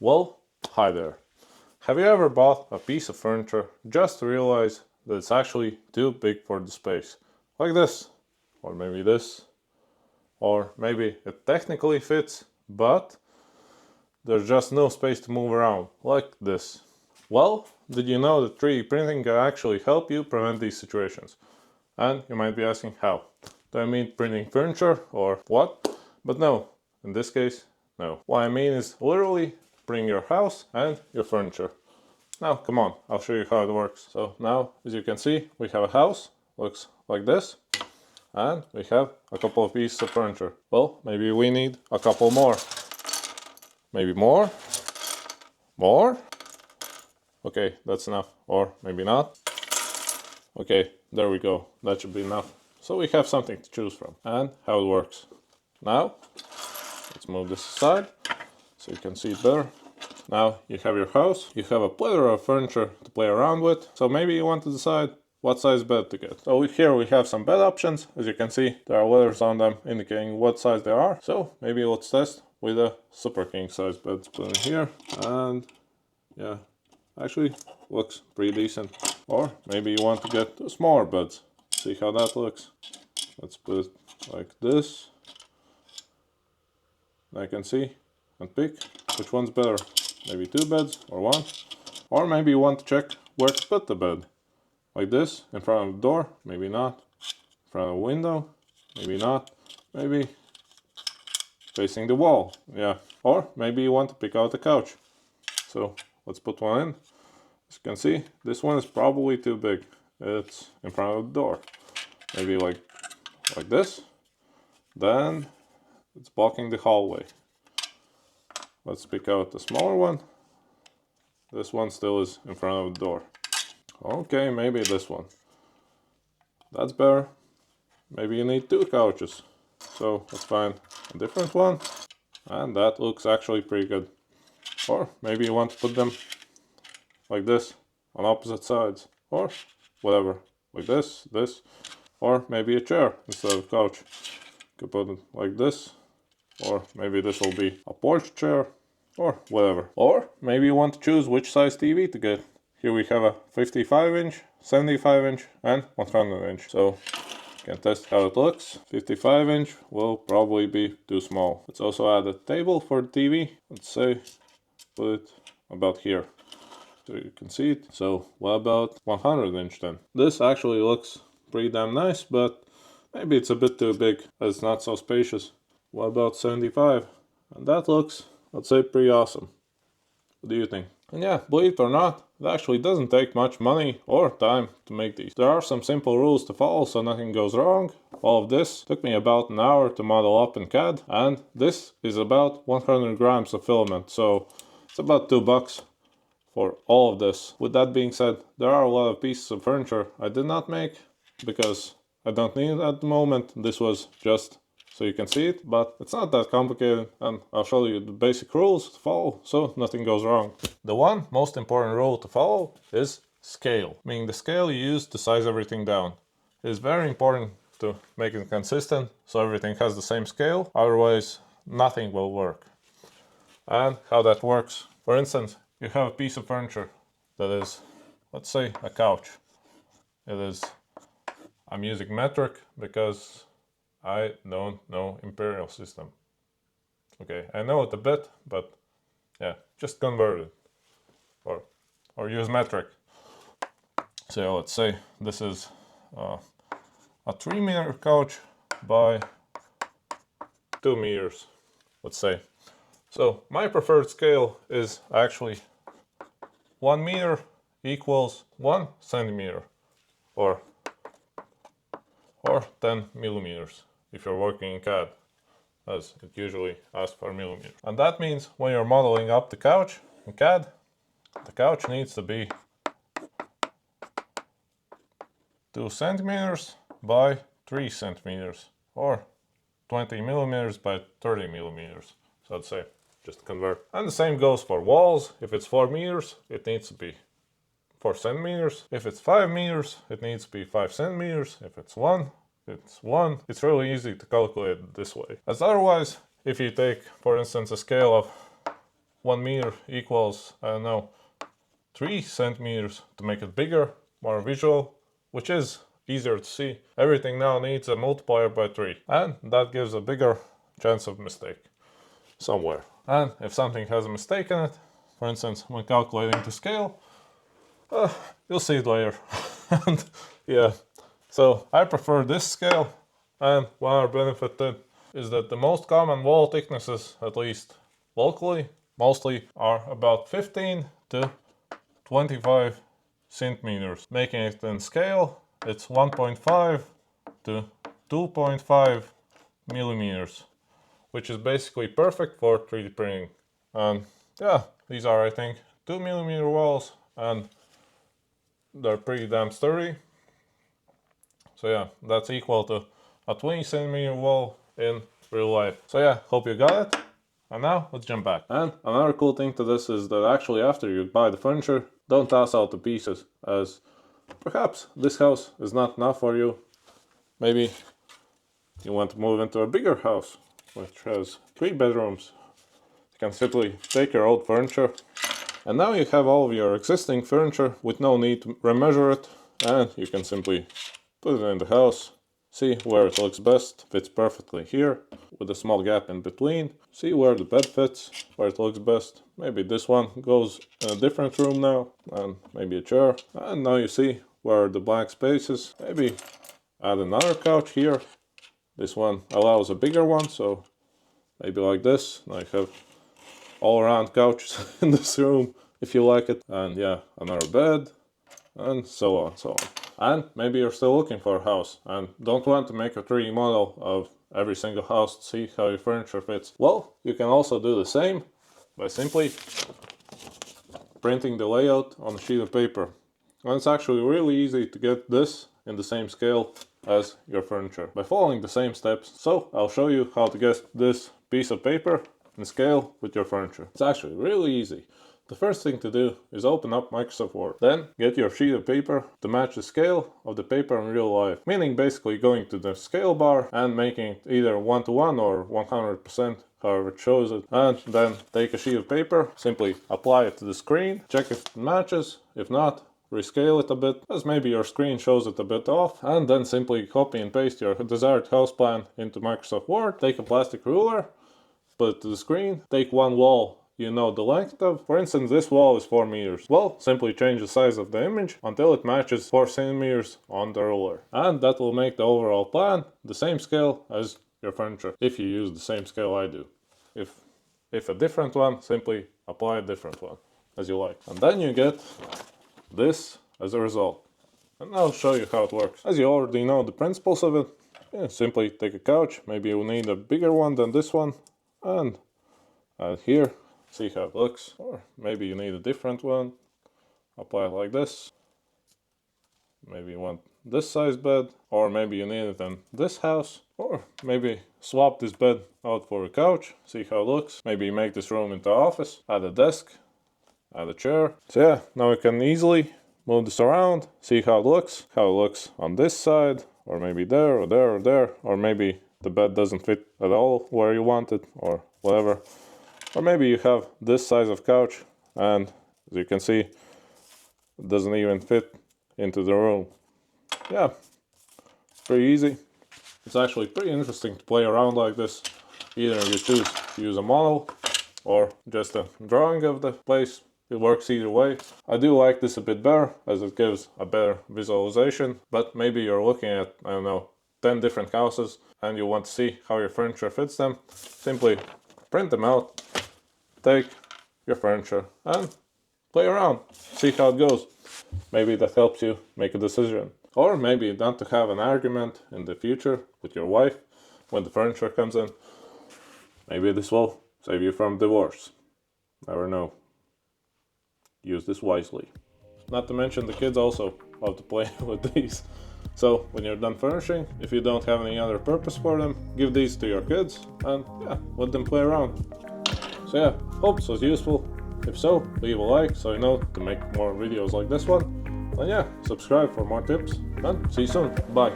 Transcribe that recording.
Well, hi there. Have you ever bought a piece of furniture just to realize that it's actually too big for the space? Like this, or maybe this, or maybe it technically fits, but there's just no space to move around, like this. Well, did you know that 3D printing can actually help you prevent these situations? And you might be asking how? Do I mean printing furniture or what? But no, in this case, no. What I mean is literally bring your house and your furniture. Now, come on, I'll show you how it works. So now, as you can see, we have a house, looks like this, and we have a couple of pieces of furniture. Well, maybe we need a couple more. Maybe more? More? Okay, that's enough. Or maybe not. Okay, there we go. That should be enough. So we have something to choose from and how it works. Now, let's move this aside so you can see it better. Now you have your house, you have a plethora of furniture to play around with, so maybe you want to decide what size bed to get. So here we have some bed options. As you can see, there are letters on them indicating what size they are. So maybe let's test with a super king size bed. Let's put it here, and yeah, actually looks pretty decent. Or maybe you want to get two smaller beds. See how that looks. Let's put it like this. I can see and pick which one's better. Maybe two beds or one. Or maybe you want to check where to put the bed. Like this, in front of the door, maybe not. In front of a window, maybe not. Maybe facing the wall, yeah. Or maybe you want to pick out the couch. So let's put one in. As you can see, this one is probably too big. It's in front of the door. Maybe like this. Then it's blocking the hallway. Let's pick out the smaller one. This one still is in front of the door. Okay, maybe this one. That's better. Maybe you need two couches. So let's find a different one. And that looks actually pretty good. Or maybe you want to put them like this on opposite sides. Or whatever. Like this, this. Or maybe a chair instead of couch. You could put it like this. Or maybe this will be a porch chair. Or whatever. Or maybe you want to choose which size TV to get. Here we have a 55-inch, 75-inch and 100-inch. So you can test how it looks. 55-inch will probably be too small. Let's also add a table for the TV. Let's say put it about here so you can see it. So what about 100-inch then? This actually looks pretty damn nice, but maybe it's a bit too big as it's not so spacious. What about 75? And that looks, let's say, pretty awesome. What do you think? And yeah, believe it or not, it actually doesn't take much money or time to make these. There are some simple rules to follow so nothing goes wrong. All of this took me about an hour to model up in CAD, and this is about 100 grams of filament, so it's about $2 for all of this. With that being said, there are a lot of pieces of furniture I did not make because I don't need it at the moment. This was just so you can see it, but it's not that complicated, and I'll show you the basic rules to follow so nothing goes wrong. The one most important rule to follow is scale, meaning the scale you use to size everything down. It is very important to make it consistent so everything has the same scale, otherwise nothing will work. And how that works: for instance, you have a piece of furniture that is, let's say, a couch. I'm using metric because I don't know imperial system. Okay, I know it a bit, but yeah, just convert it or use metric. So let's say this is a 3-meter couch by 2 meters, let's say. So my preferred scale is actually 1 meter equals 1 centimeter or 10 millimeters if you're working in CAD, as it usually asks for millimeters. And that means when you're modeling up the couch in CAD, the couch needs to be 2 centimeters by 3 centimeters or 20 millimeters by 30 millimeters. So I'd say just convert. And the same goes for walls. If it's 4 meters, it needs to be 4 centimeters. If it's 5 meters, it needs to be 5 centimeters. If it's 1, it's 1. It's really easy to calculate it this way. As otherwise, if you take, for instance, a scale of 1 meter equals, I don't know, 3 centimeters to make it bigger, more visual, which is easier to see. Everything now needs a multiplier by 3, and that gives a bigger chance of mistake somewhere. And if something has a mistake in it, for instance, when calculating the scale, you'll see it later. And yeah, so I prefer this scale, and one other benefit is that the most common wall thicknesses, at least locally, mostly are about 15 to 25 centimeters, making it in scale, it's 1.5 to 2.5 millimeters, which is basically perfect for 3D printing. And yeah, these are, I think, 2 millimeter walls, and they're pretty damn sturdy. So yeah, that's equal to a 20 centimeter wall in real life. So yeah, hope you got it. And now let's jump back. And another cool thing to this is that actually after you buy the furniture, don't toss out the pieces, as perhaps this house is not enough for you. Maybe you want to move into a bigger house, which has 3 bedrooms. You can simply take your old furniture, and now you have all of your existing furniture with no need to remeasure it, and you can simply put it in the house, see where it looks best, fits perfectly here, with a small gap in between, see where the bed fits, where it looks best. Maybe this one goes in a different room now, and maybe a chair, and now you see where the blank space is. Maybe add another couch here. This one allows a bigger one, so maybe like this. Now you have all-around couches in this room if you like it, and yeah, another bed, and so on, so on. And maybe you're still looking for a house and don't want to make a 3D model of every single house to see how your furniture fits. Well, you can also do the same by simply printing the layout on a sheet of paper. And it's actually really easy to get this in the same scale as your furniture by following the same steps. So I'll show you how to get this piece of paper in scale with your furniture. It's actually really easy. The first thing to do is open up Microsoft Word. Then get your sheet of paper to match the scale of the paper in real life. Meaning basically going to the scale bar and making it either 1:1 or 100%, however it shows it. And then take a sheet of paper, simply apply it to the screen, check if it matches. If not, rescale it a bit, as maybe your screen shows it a bit off, and then simply copy and paste your desired house plan into Microsoft Word. Take a plastic ruler, put it to the screen, take one wall you know the length of. For instance, this wall is 4 meters. Well, simply change the size of the image until it matches 4 centimeters on the ruler. And that will make the overall plan the same scale as your furniture, if you use the same scale I do. If a different one, simply apply a different one, as you like. And then you get this as a result. And I'll show you how it works. As you already know the principles of it, simply take a couch, maybe you'll need a bigger one than this one, and add here. See how it looks, or maybe you need a different one. Apply it like this. Maybe you want this size bed, or maybe you need it in this house, or maybe swap this bed out for a couch. See how it looks. Maybe make this room into office. Add a desk, add a chair. So yeah, now we can easily move this around. See how it looks on this side, or maybe there, or there, or there, or maybe the bed doesn't fit at all where you want it, or whatever. Or maybe you have this size of couch, and as you can see, it doesn't even fit into the room. Yeah, pretty easy. It's actually pretty interesting to play around like this. Either you choose to use a model or just a drawing of the place. It works either way. I do like this a bit better, as it gives a better visualization. But maybe you're looking at, I don't know, 10 different houses and you want to see how your furniture fits them. Simply print them out, take your furniture and play around, see how it goes. Maybe that helps you make a decision. Or maybe not to have an argument in the future with your wife when the furniture comes in. Maybe this will save you from divorce. Never know. Use this wisely. Not to mention the kids also love to play with these. So when you're done furnishing, if you don't have any other purpose for them, give these to your kids and yeah, let them play around. So yeah, hope this was useful. If so, leave a like so you know to make more videos like this one. And yeah, subscribe for more tips and see you soon. Bye.